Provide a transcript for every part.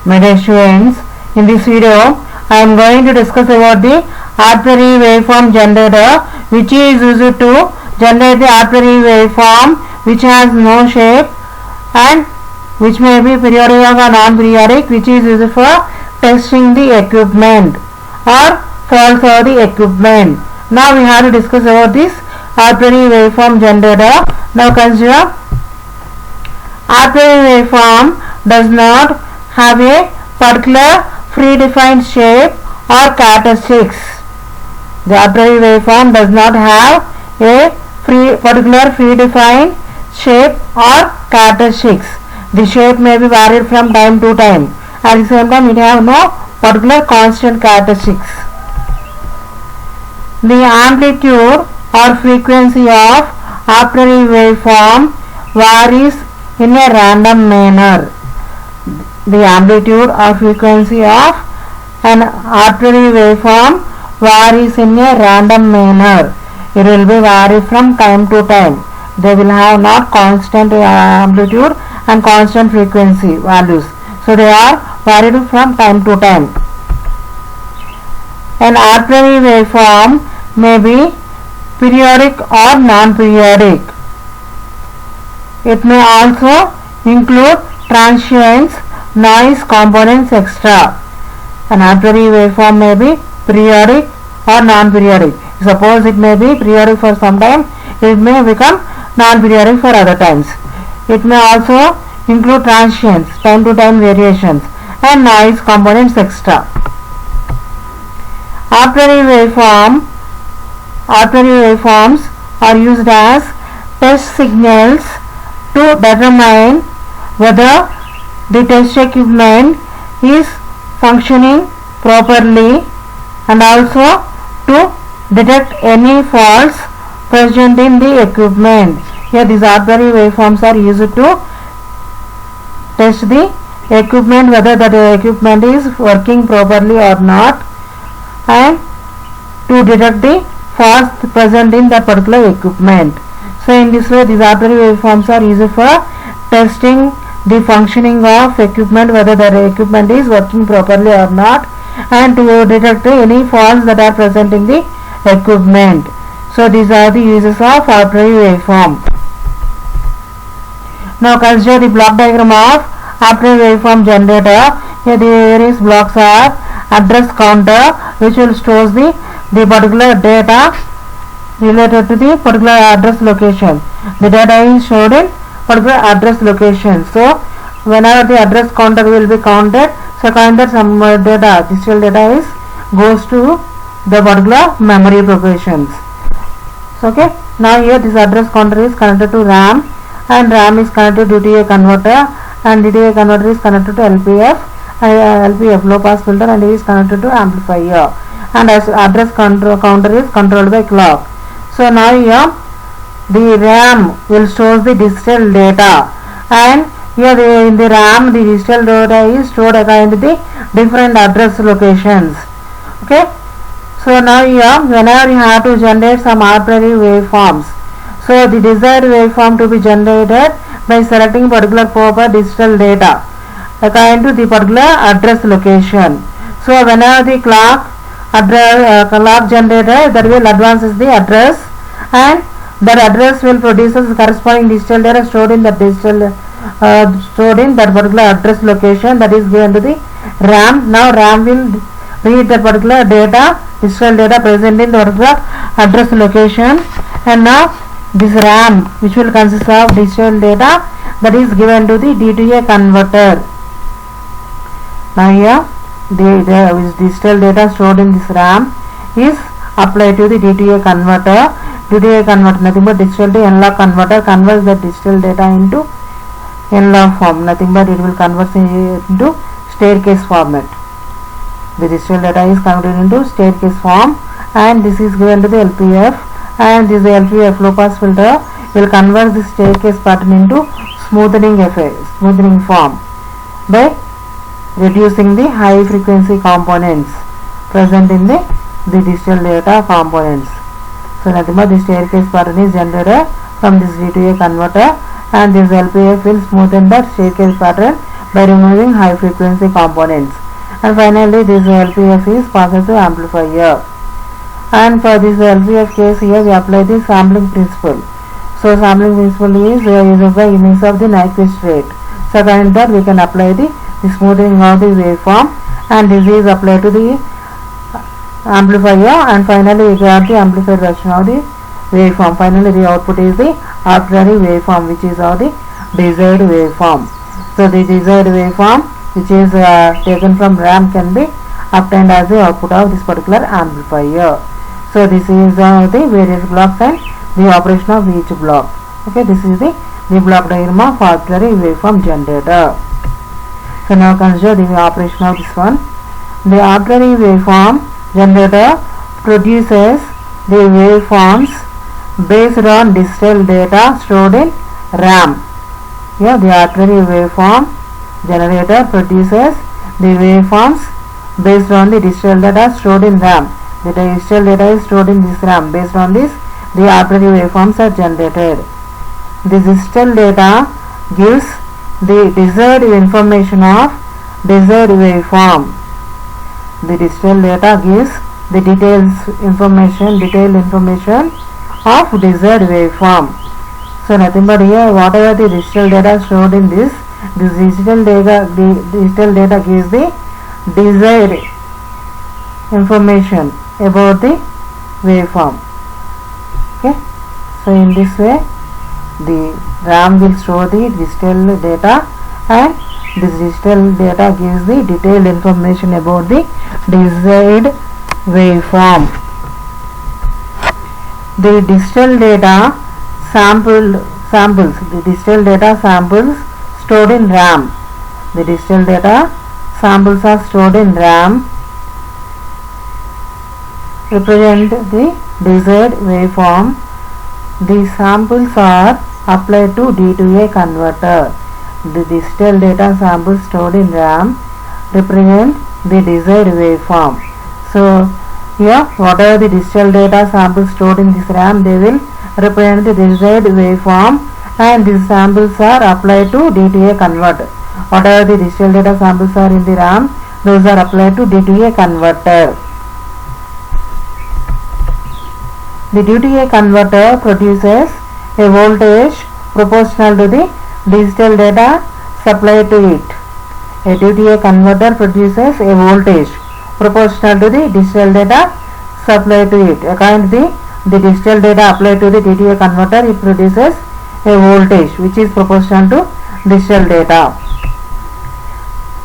My dear students, in this video I am going to discuss about the arbitrary waveform generator, which is used to generate the arbitrary waveform which has no shape and which may be periodic or non-periodic, which is used for testing the equipment or faults of the equipment. Now we have to discuss about this arbitrary waveform generator. Now consider, arbitrary waveform does not have a particular predefined shape or characteristics. The arbitrary waveform does not have a particular predefined shape or characteristics. The shape may be varied from time to time. At the same time, it have no particular constant characteristics. The amplitude or frequency of arbitrary waveform varies in a random manner. The amplitude or frequency of an arbitrary waveform varies in a random manner. It will be varied from time to time. They will have not constant amplitude and constant frequency values. So they are varied from time to time. An arbitrary waveform may be periodic or non-periodic. It may also include transients, noise, components, etc. An arbitrary waveform may be periodic or non-periodic. Suppose it may be periodic for some time, it may become non-periodic for other times. It may also include transients, time to time variations, and noise, components, etc. Arbitrary waveforms are used as test signals to determine whether the test equipment is functioning properly and also to detect any faults present in the equipment. Here these arbitrary waveforms are used to test the equipment, whether the equipment is working properly or not, and to detect the faults present in that particular equipment. So in this way these arbitrary waveforms are used for testing the functioning of equipment, whether the equipment is working properly or not, and to detect any faults that are present in the equipment. So these are the uses of arbitrary waveform. Now consider the block diagram of arbitrary waveform generator. Here the various blocks are address counter, which will store the particular data related to the particular address location. The data is stored in particular address location. So whenever the address counter will be counted, so counted some data, digital data goes to the particular memory locations. So okay, now here this address counter is connected to RAM, and RAM is connected to DA converter, and DA converter is connected to LPF low pass filter, and it is connected to amplifier, and as address counter is controlled by clock. So now here the RAM will store the digital data, and here in the RAM the digital data is stored according to the different address locations. Okay, so now here whenever you have to generate some arbitrary waveforms, so the desired waveform to be generated by selecting particular proper digital data according to the particular address location. So whenever the clock generator that will advances the address, and that address will produces corresponding digital data stored in that particular address location that is given to the RAM. Now RAM will read that particular data, digital data present in the particular address location, and now this RAM, which will consist of digital data, that is given to the D2A converter. Now here the digital data stored in this RAM is applied to the D2A converter. D2A converter, nothing but digital to analog converter, converts the digital data into analog form, nothing but it will convert into staircase format. The digital data is converted into staircase form, and this is given to the LPF, and this LPF low pass filter will convert the staircase pattern into smoothing form by reducing the high frequency components present in the digital data components. So nothing but the staircase pattern is generated from this D2A converter, and this LPF will smoothen that staircase pattern by removing high frequency components. And finally this LPF is passed to amplifier. And for this LPF case here we apply the sampling principle. So sampling principle is used by units of the Nyquist rate. So according to that we can apply the smoothing of the waveform, and this is applied to the amplifier, and finally we got the amplified version of the waveform. Finally the output is the arbitrary waveform, which is of the desired waveform. So the desired waveform which is taken from RAM can be obtained as the output of this particular amplifier. So this is the various blocks and the operation of each block. Okay, this is the block diagram of arbitrary waveform generator. So now consider the operation of this one. The arbitrary waveform generator produces the waveforms based on digital data stored in RAM. Here the arbitrary waveform generator produces the waveforms based on the digital data stored in RAM. The digital data is stored in this RAM. Based on this, the arbitrary waveforms are generated. The digital data gives the desired information of desired waveform. The digital data gives the detailed information of desired waveform. So nothing but here whatever the digital data stored in this digital data gives the desired information about the waveform. Okay, so in this way the RAM will store the digital data, and this digital data gives the detailed information about the desired waveform. The digital data samples the digital data samples stored in RAM. The digital data samples are stored in RAM represent the desired waveform. The samples are applied to D2A converter. The digital data samples stored in RAM represent the desired waveform. So here whatever the digital data samples stored in this RAM, they will represent the desired waveform, and these samples are applied to D2A converter. Whatever the digital data samples are in the RAM, those are applied to D2A converter. The D2A converter produces a voltage proportional to the digital data supplied to it. A D2A converter produces a voltage proportional to the digital data supplied to it. According to the digital data applied to the D2A converter, it produces a voltage which is proportional to digital data.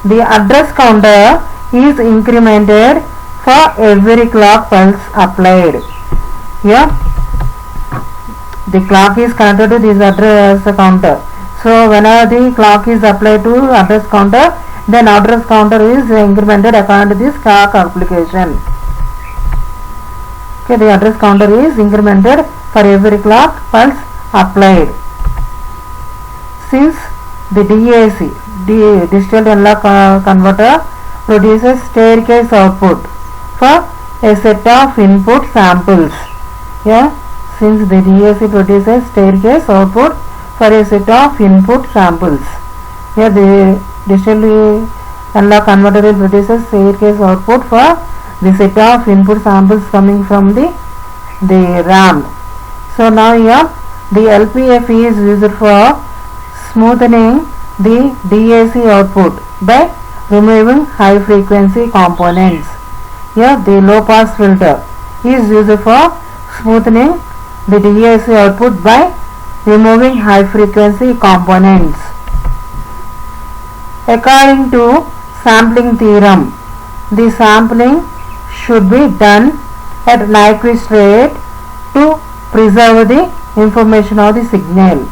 The address counter is incremented for every clock pulse applied. Here the clock is connected to this address counter. So whenever the clock is applied to address counter, then address counter is incremented according to this clock application. Okay, the address counter is incremented for every clock pulse applied. Since the DAC, the digital analog converter, produces staircase output for a set of input samples. Here, since the DAC produces staircase output for a set of input samples. Here the digital analog converter will produces staircase output for the set of input samples coming from the RAM. So now here the LPF is used for smoothing the DAC output by removing high frequency components. Here the low pass filter is used for smoothing the DAC output by removing high frequency components. According to sampling theorem, the sampling should be done at Nyquist rate to preserve the information of the signal.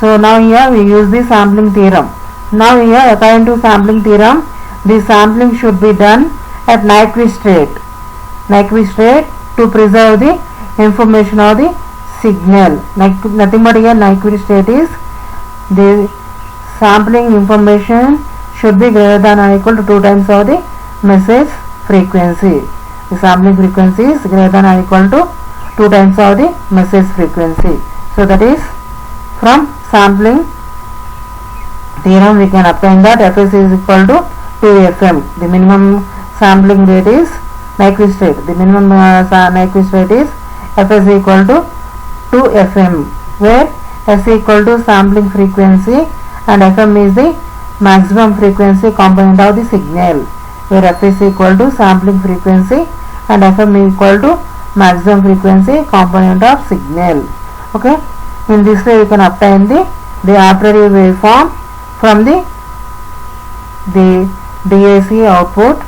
So now here we use the sampling theorem. Now here according to sampling theorem, the sampling should be done at Nyquist rate to preserve the information of the signal. Nothing but here Nyquist rate is the sampling information should be greater than or equal to 2 times of the message frequency. The sampling frequency is greater than or equal to 2 times of the message frequency. So that is from sampling theorem we can obtain that Fs is equal to 2Fm. The minimum sampling rate is Nyquist rate. The minimum Nyquist rate is Fs equal to 2Fm, where S equal to sampling frequency and Fm is the maximum frequency component of the signal, where F is equal to sampling frequency and Fm equal to maximum frequency component of signal. Okay, in this way we can obtain the arbitrary waveform from the DAC output,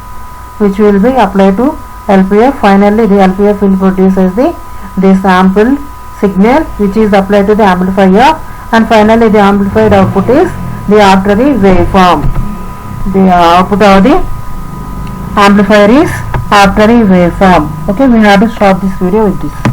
which will be applied to LPF. Finally the LPF will produce as the sampled signal which is applied to the amplifier, and finally the amplified output is the arbitrary waveform. The output of the amplifier is arbitrary waveform. Okay, we have to stop this video with this.